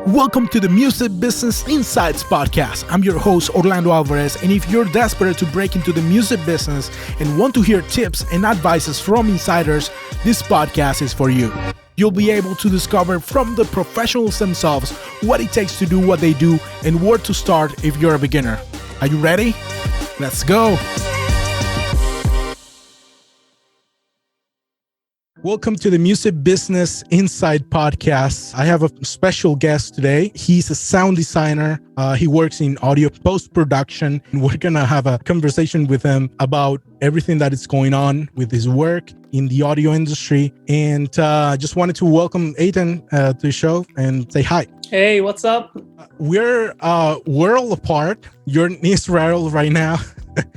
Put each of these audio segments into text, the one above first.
Welcome to the Music Business Insights Podcast. I'm your host, Orlando Alvarez, and if you're desperate to break into the music business and want to hear tips and advices from insiders, this podcast is for you. You'll be able to discover from the professionals themselves what it takes to do what they do and where to start if you're a beginner. Are you ready? Let's go. Welcome to the Music Business Insight Podcast. I have a special guest today. He's a sound designer. He works in audio post-production. We're going to have a conversation with him about everything that is going on with his work in the audio industry. And just wanted to welcome Eytan to the show and say hi. Hey, what's up? We're a world apart. You're in Israel right now.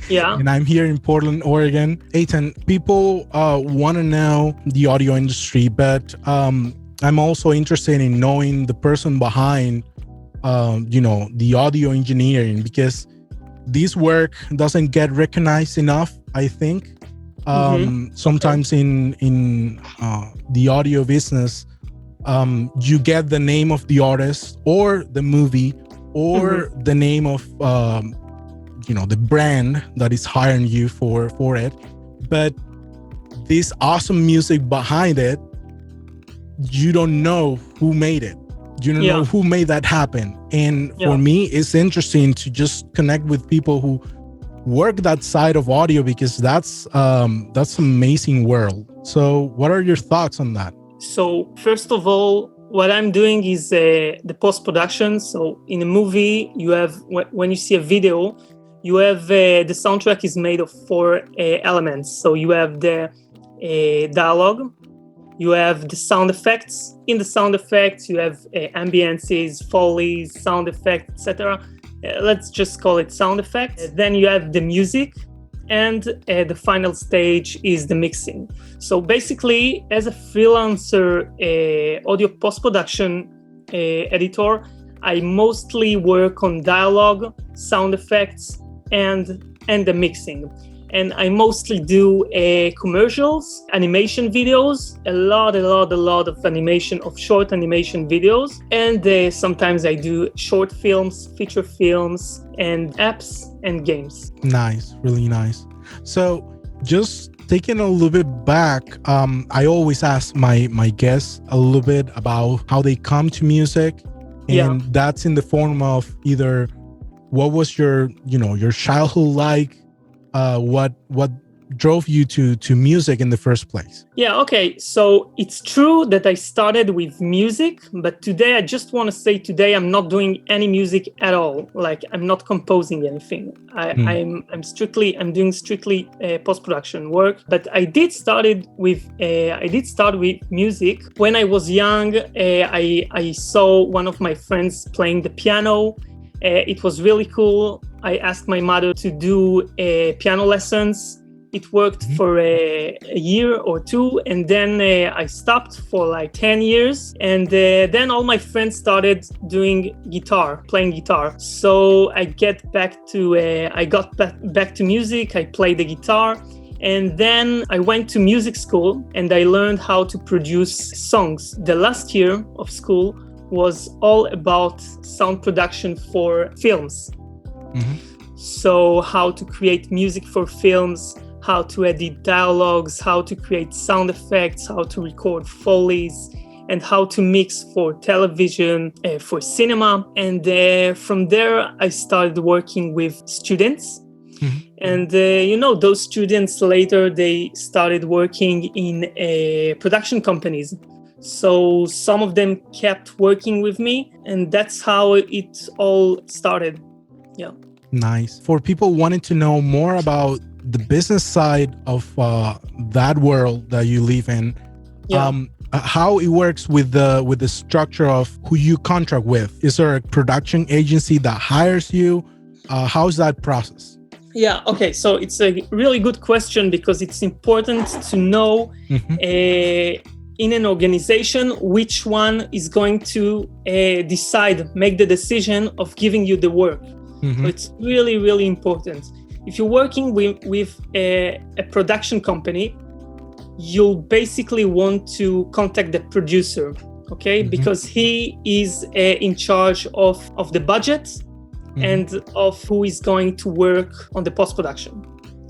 Yeah. And I'm here in Portland, Oregon. Eytan, people want to know the audio industry, but I'm also interested in knowing the person behind, the audio engineering, because this work doesn't get recognized enough, I think. Sometimes in the audio business, you get the name of the artist or the movie or the name of the brand that is hiring you for it, but this awesome music behind it, you don't know who made it. You don't know who made that happen. And for me, it's interesting to just connect with people who work that side of audio, because that's an amazing world. So what are your thoughts on that? So first of all, what I'm doing is the post-production. So in a movie, you have, when you see a video, you have the soundtrack is made of four elements. So you have the dialogue, you have the sound effects. In the sound effects, you have ambiances, follies, sound effects, etc. Let's just call it sound effects. Then you have the music, and the final stage is the mixing. So basically, as a freelancer audio post-production editor, I mostly work on dialogue, sound effects, and the mixing. And I mostly do commercials, animation videos, a lot of animation, of short animation videos. And sometimes I do short films, feature films, and apps and games. Nice, really nice. So just taking a little bit back, I always ask my guests a little bit about how they come to music. And that's in the form of either what was your childhood like? What drove you to music in the first place? Yeah, okay. So it's true that I started with music, but today I just want to say today I'm not doing any music at all. Like I'm not composing anything. I'm doing strictly post-production work. But I did start with music when I was young. I saw one of my friends playing the piano. It was really cool. I asked my mother to do piano lessons. It worked for a year or two, and then I stopped for like 10 years. And then all my friends started playing guitar. So I got back to music. I played the guitar. And then I went to music school and I learned how to produce songs. The last year of school was all about sound production for films. So how to create music for films, how to edit dialogues, how to create sound effects, how to record follies, and how to mix for television, for cinema. And from there, I started working with students. And, those students later, they started working in production companies. So some of them kept working with me, and that's how it all started. Yeah. Nice. For people wanting to know more about the business side of that world that you live in, how it works with the structure of who you contract with. Is there a production agency that hires you? How's that process? Yeah, okay. So it's a really good question, because it's important to know in an organization which one is going to make the decision of giving you the work. So it's really, really important. If you're working with a production company, you'll basically want to contact the producer, okay? Because he is in charge of the budget and of who is going to work on the post-production,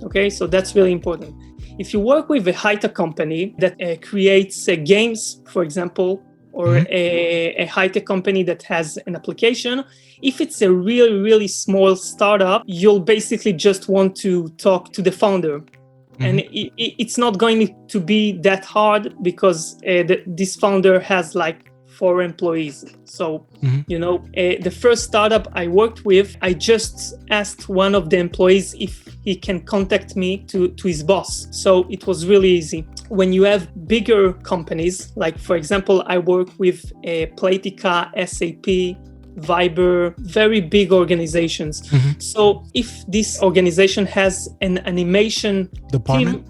okay? So that's really important. If you work with a high-tech company that creates games, for example, or a high-tech company that has an application, if it's a really, really small startup, you'll basically just want to talk to the founder. And it's not going to be that hard because this founder has like 4 employees. So, the first startup I worked with, I just asked one of the employees if he can contact me to his boss. So it was really easy. When you have bigger companies, like for example, I work with Playtika, SAP, Viber, very big organizations. So if this organization has an animation department,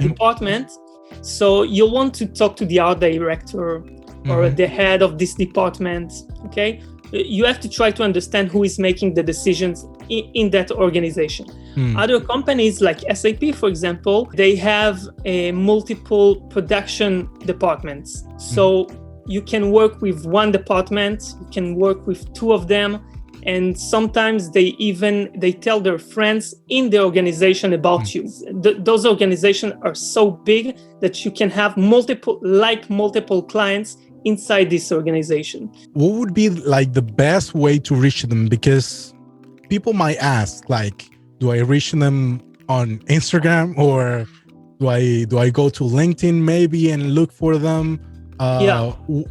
department, so you'll want to talk to the art director or the head of this department, okay? You have to try to understand who is making the decisions in that organization. Other companies like SAP, for example, they have multiple production departments. So you can work with one department, you can work with 2 of them, and sometimes they tell their friends in the organization about you. Those organizations are so big that you can have multiple clients inside this organization. What would be like the best way to reach them? Because people might ask, like, do I reach them on Instagram, or do I go to LinkedIn maybe and look for them?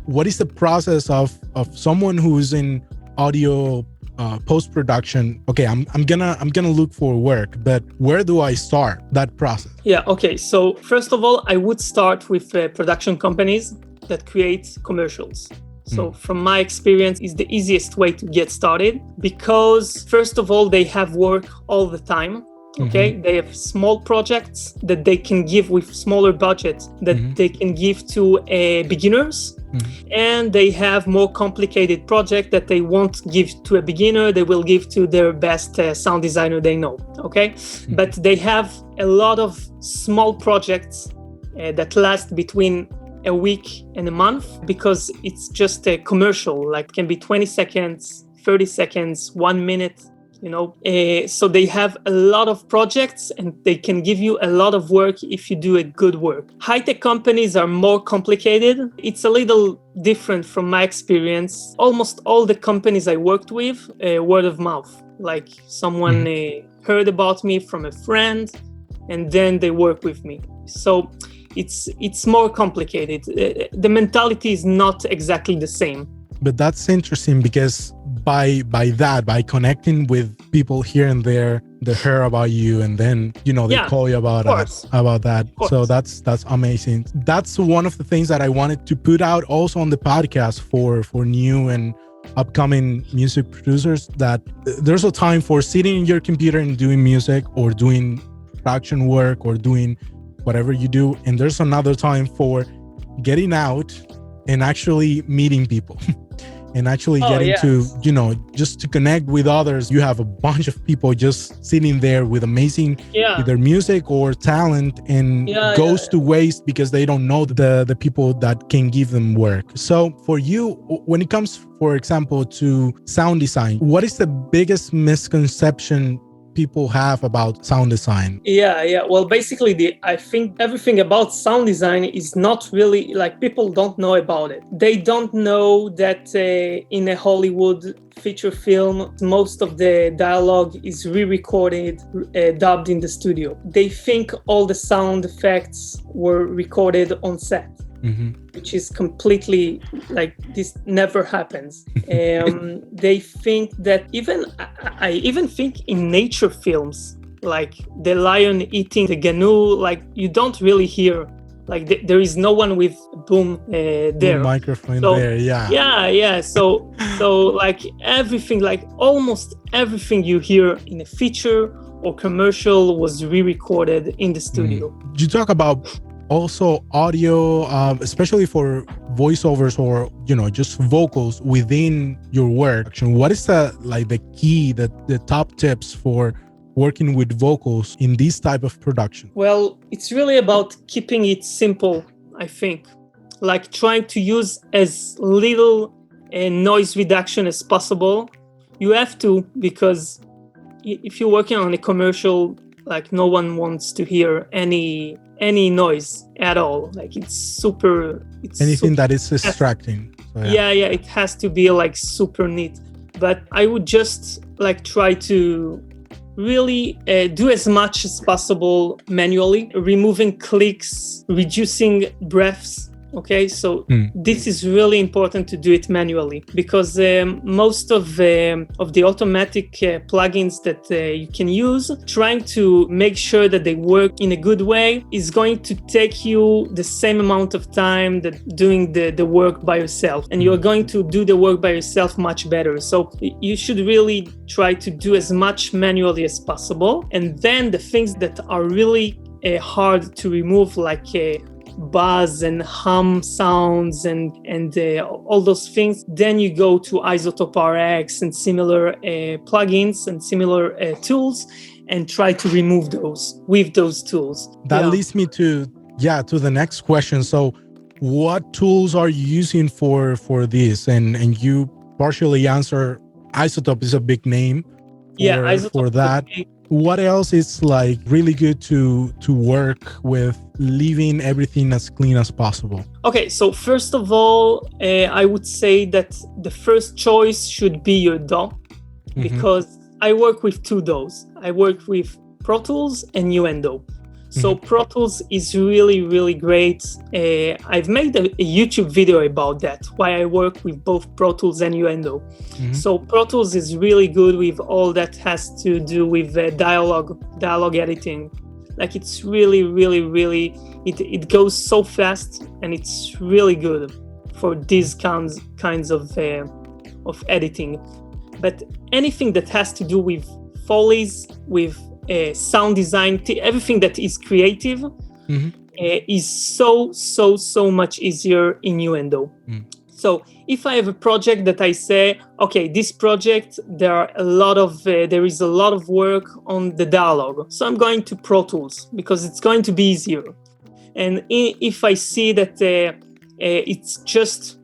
What is the process of someone who's in audio post-production? Okay, I'm gonna look for work, but where do I start that process? Okay, so first of all, I would start with production companies that create commercials. So from my experience, is the easiest way to get started, because first of all, they have work all the time. Okay, they have small projects that they can give with smaller budget that they can give to beginners, and they have more complicated project that they won't give to a beginner, they will give to their best sound designer they know. Okay, but they have a lot of small projects that last between a week and a month, because it's just a commercial, like can be 20 seconds, 30 seconds, 1 minute. So they have a lot of projects and they can give you a lot of work if you do a good work. High-tech companies are more complicated. It's a little different from my experience. Almost all the companies I worked with, word of mouth, like someone heard about me from a friend and then they work with me. So it's more complicated. The mentality is not exactly the same. But that's interesting, because by connecting with people here and there, they hear about you, and then they call you about that. So that's amazing. That's one of the things that I wanted to put out also on the podcast for new and upcoming music producers, that there's a time for sitting in your computer and doing music or doing production work or doing whatever you do, and there's another time for getting out and actually meeting people and actually getting to just to connect with others. You have a bunch of people just sitting there with amazing either music or talent, and goes to waste because they don't know the people that can give them work. So for you, when it comes, for example, to sound design, what is the biggest misconception people have about sound design? Well, basically, I think everything about sound design is not really, like, people don't know about it. They don't know that in a Hollywood feature film, most of the dialogue is re-recorded, dubbed in the studio. They think all the sound effects were recorded on set. Which is completely, like, this never happens. They think that I even think in nature films, like the lion eating the gnu, like you don't really hear, like there is no one with boom there. Boom microphone there, So like everything, like almost everything you hear in a feature or commercial was re-recorded in the studio. You talk about also audio, especially for voiceovers or just vocals within your work. What is the key, the top tips for working with vocals in this type of production? Well, it's really about keeping it simple, I think. like trying to use as little noise reduction as possible. You have to, because if you're working on a commercial, like no one wants to hear any noise at all. Like it's anything that is distracting. So, yeah, it has to be like super neat. But I would just like try to really do as much as possible manually, removing clicks, reducing breaths. Okay, so this is really important to do it manually, because most of the automatic plugins that you can use, trying to make sure that they work in a good way is going to take you the same amount of time that doing the work by yourself, and you're going to do the work by yourself much better. So you should really try to do as much manually as possible, and then the things that are really hard to remove, like buzz and hum sounds and all those things, then you go to Isotope RX and similar plugins and similar tools, and try to remove those with those tools. That leads me to the next question. So what tools are you using for this? And you partially answer Isotope is a big name for that. What else is like really good to work with, leaving everything as clean as possible? Okay, so first of all, I would say that the first choice should be your DAW, because I work with two DAWs. I work with Pro Tools and Nuendo. So Pro Tools is really, really great. I've made a YouTube video about that, why I work with both Pro Tools and Nuendo. So Pro Tools is really good with all that has to do with dialogue editing. Like it's really, really, really, it goes so fast, and it's really good for these kinds of editing. But anything that has to do with Foley's, with sound design, everything that is creative is so much easier in Nuendo. So if I have a project that I say, okay, this project, there is a lot of work on the dialogue, so I'm going to Pro Tools because it's going to be easier. And if I see that it's just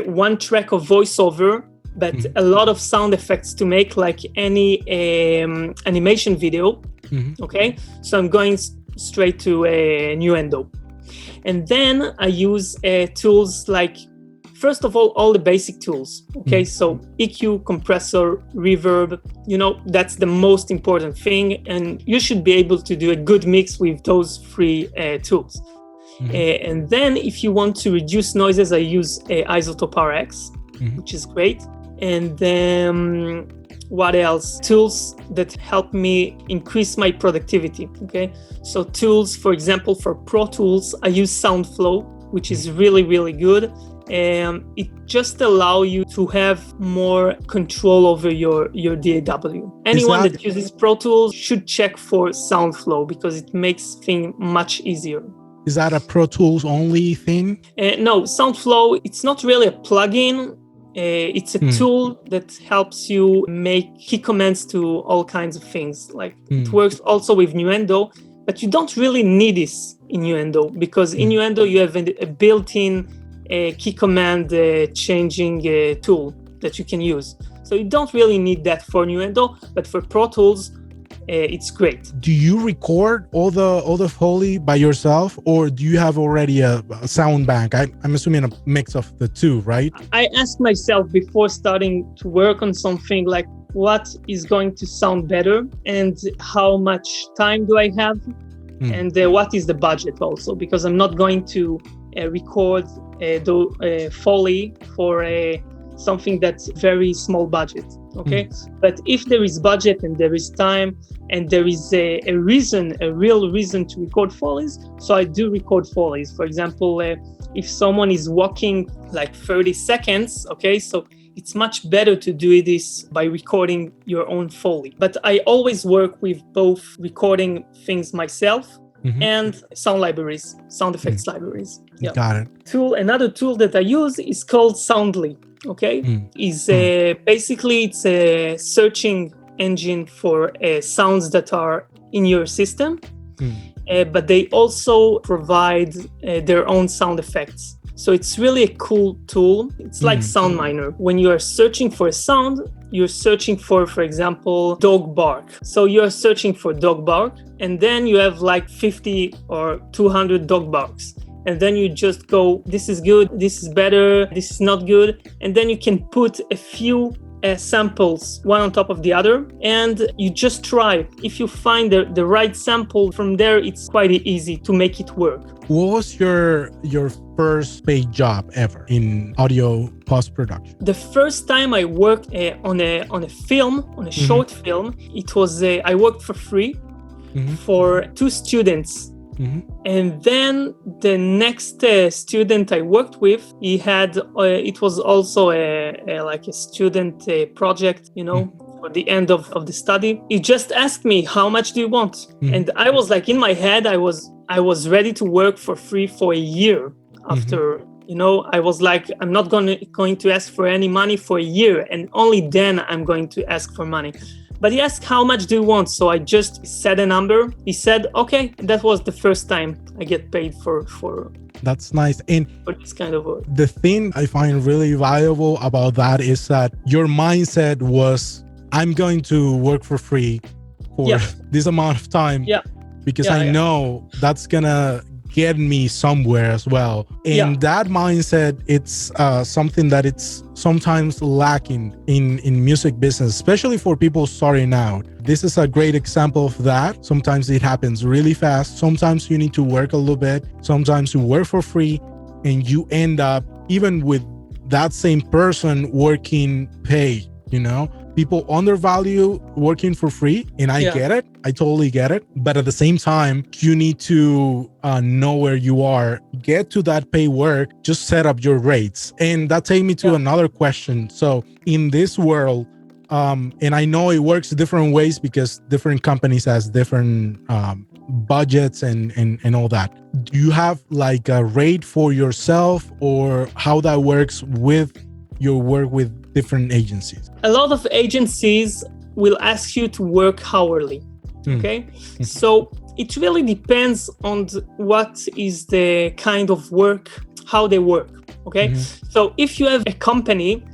one track of voiceover, but a lot of sound effects to make, like any animation video, okay? So I'm going straight to Nuendo. And then I use tools like, first of all the basic tools, okay? So EQ, compressor, reverb, that's the most important thing. And you should be able to do a good mix with those three tools. And then if you want to reduce noises, I use Isotope RX, which is great. And then what else? Tools that help me increase my productivity, okay? So tools, for example, for Pro Tools, I use SoundFlow, which is really, really good. And it just allows you to have more control over your DAW. Anyone that uses Pro Tools should check for SoundFlow because it makes things much easier. Is that a Pro Tools only thing? No, SoundFlow, it's not really a plugin. It's a tool that helps you make key commands to all kinds of things. Like it works also with Nuendo, but you don't really need this in Nuendo because in Nuendo you have a built-in key command changing tool that you can use. So you don't really need that for Nuendo, but for Pro Tools, it's great. Do you record all the Foley by yourself, or do you have already a sound bank? I'm assuming a mix of the two, right? I ask myself before starting to work on something, like what is going to sound better and how much time do I have, and what is the budget also, because I'm not going to record Foley for something that's very small budget. Okay, but if there is budget and there is time and there is a real reason to record Foleys, so I do record Foleys. For example, if someone is walking like 30 seconds, okay, so it's much better to do this by recording your own Foley. But I always work with both recording things myself and sound libraries, sound effects libraries. Yeah. Got it. Another tool that I use is called Soundly. Okay, is basically it's a searching engine for sounds that are in your system, but they also provide their own sound effects. So it's really a cool tool. It's like Sound Miner. When you are searching for a sound, you're searching for example, dog bark. So you're searching for dog bark, and then you have like 50 or 200 dog barks. And then you just go, this is good, this is better, this is not good. And then you can put a few samples one on top of the other, and you just try. If you find the right sample from there, it's quite easy to make it work. What was your first paid job ever in audio post-production? The first time I worked on a film, on a short film, it was I worked for free for 2 students. And then the next student I worked with, he had it was also like a student project, you know, for the end of the study. He just asked me, how much do you want? And I was like, in my head, I was ready to work for free for a year after. You know, I was like, I'm not going to ask for any money for a year, and only then I'm going to ask for money. But he asked, how much do you want? So I just said a number. He said, okay. That was the first time I get paid for That's nice. And for this kind of work. The thing I find really valuable about that is that your mindset was, I'm going to work for free for this amount of time because I know that's gonna get me somewhere as well. And that mindset, it's something that it's sometimes lacking in music business, especially for people starting out. This is a great example of that. Sometimes it happens really fast. Sometimes you need to work a little bit. Sometimes you work for free and you end up, even with that same person, working paid, you know? People undervalue working for free, and I get it. I totally get it. But at the same time, you need to know where you are, get to that pay work, just set up your rates. And that takes me to another question. So in this world, and I know it works different ways because different companies has different budgets and all that. Do you have like a rate for yourself, or how that works with your work with different agencies? A lot of agencies will ask you to work hourly. Okay. So it really depends on what is the kind of work, how they work. Okay. So if you have a company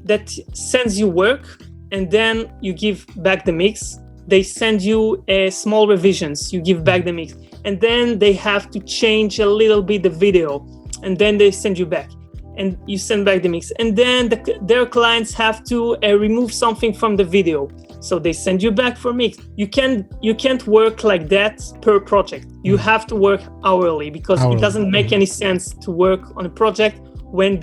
that sends you work and then you give back the mix, they send you small revisions, you give back the mix, and then they have to change a little bit the video, and then they send you back. And you send back the mix, and then their clients have to remove something from the video, so they send you back for mix. You can't work like that per project. You have to work hourly, because it doesn't make any sense to work on a project when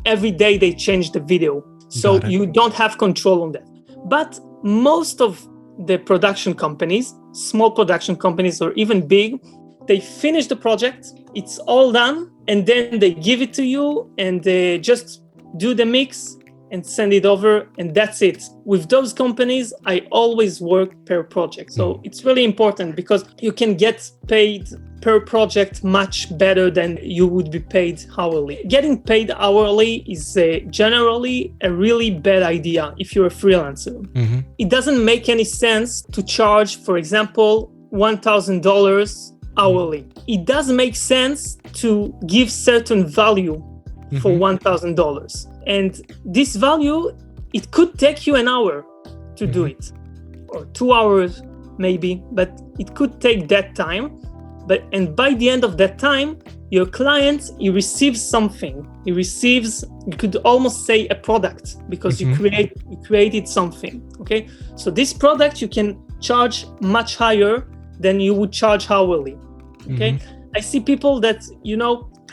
every day they change the video. So you don't have control on that. But most of the production companies, small production companies or even big, they finish the project, it's all done, and then they give it to you and they just do the mix and send it over, and that's it. With those companies, I always work per project. So it's really important, because you can get paid per project much better than you would be paid hourly. Getting paid hourly is generally a really bad idea if you're a freelancer. It doesn't make any sense to charge, for example, $1,000 hourly. It does make sense to give certain value for $1,000. And this value, it could take you an hour to do it, or 2 hours maybe, but it could take that time. And by the end of that time, your client, he receives something. He receives, you could almost say, a product, because you created something. Okay, so this product you can charge much higher than you would charge hourly. Okay, I see people that,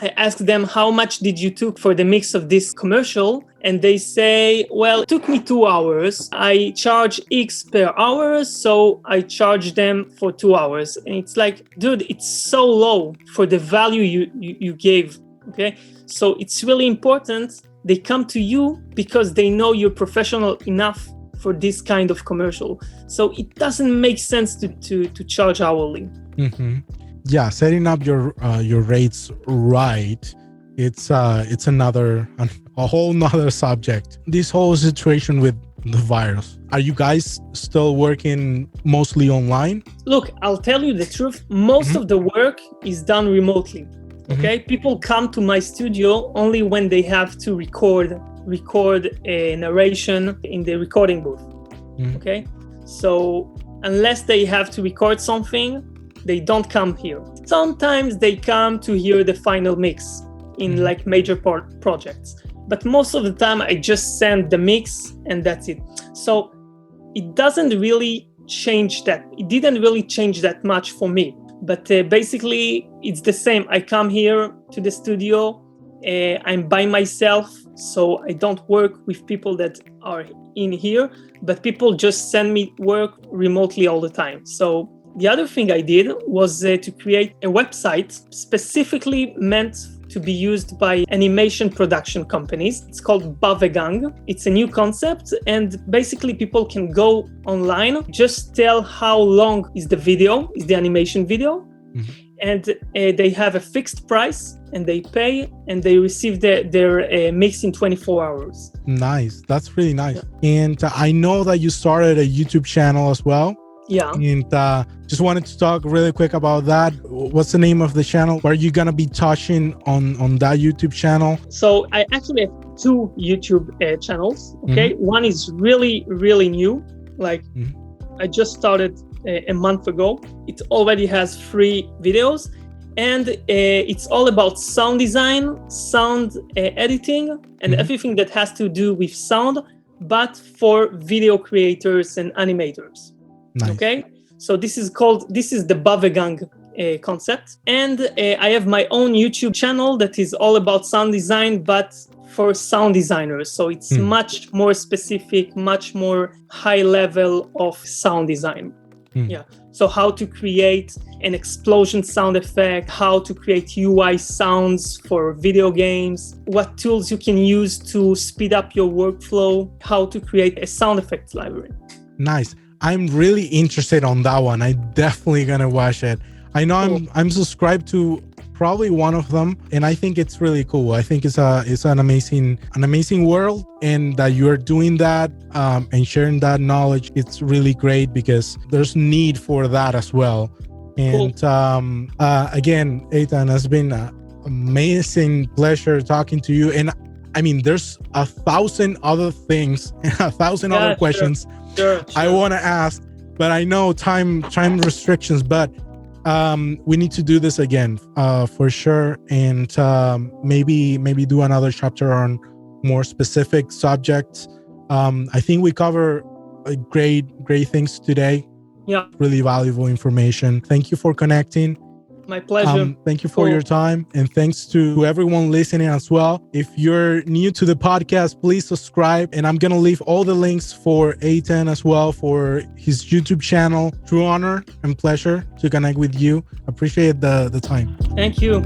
I ask them, how much did you took for the mix of this commercial? And they say, well, it took me 2 hours. I charge X per hour, so I charge them for 2 hours. And it's like, dude, it's so low for the value you gave. Okay, so it's really important. They come to you because they know you're professional enough for this kind of commercial. So it doesn't make sense to charge hourly. Yeah, setting up your rates right, it's a whole nother subject. This whole situation with the virus, are you guys still working mostly online? Look, I'll tell you the truth. Most of the work is done remotely. Okay, people come to my studio only when they have to record a narration in the recording booth. Okay, so unless they have to record something, they don't come here. Sometimes they come to hear the final mix in like major projects, but most of the time I just send the mix and that's it. So it doesn't really change that. It didn't really change that much for me. But basically, it's the same. I come here to the studio. I'm by myself, so I don't work with people that are in here, but people just send me work remotely all the time. So the other thing I did was to create a website specifically meant to be used by animation production companies. It's called Bavegang. It's a new concept, and basically people can go online, just tell how long is the video, is the animation video, and they have a fixed price, and they pay, and they receive their mix in 24 hours. Nice. That's really nice. Yeah. And I know that you started a YouTube channel as well. Yeah. And just wanted to talk really quick about that. What's the name of the channel? Are you gonna be touching on that YouTube channel? So I actually have two YouTube channels. Okay, one is really new. Like I just started a month ago. It already has 3 videos, and it's all about sound design, sound editing, and everything that has to do with sound, but for video creators and animators. Nice. Okay, so this is the Bavegang concept, and I have my own YouTube channel that is all about sound design, but for sound designers. So it's much more specific, much more high level of sound design. Yeah. So how to create an explosion sound effect, how to create UI sounds for video games, what tools you can use to speed up your workflow, how to create a sound effects library. Nice. I'm really interested on that one. I definitely gonna watch it. I know cool. I'm subscribed to probably one of them, and I think it's really cool. I think it's an amazing world, and that you're doing that and sharing that knowledge. It's really great because there's need for that as well. And cool. Again, Eytan, has been an amazing pleasure talking to you. And I mean, there's 1,000 other things, 1,000 other questions. Sure. I want to ask, but I know time restrictions, but we need to do this again for sure, and maybe do another chapter on more specific subjects. I think we cover great things today. Yeah, really valuable information. Thank you for connecting. My pleasure. Thank you for your time, and thanks to everyone listening as well. If you're new to the podcast, please subscribe, and I'm gonna leave all the links for Eytan as well, for his YouTube channel. True honor and pleasure to connect with you. Appreciate the time. Thank you.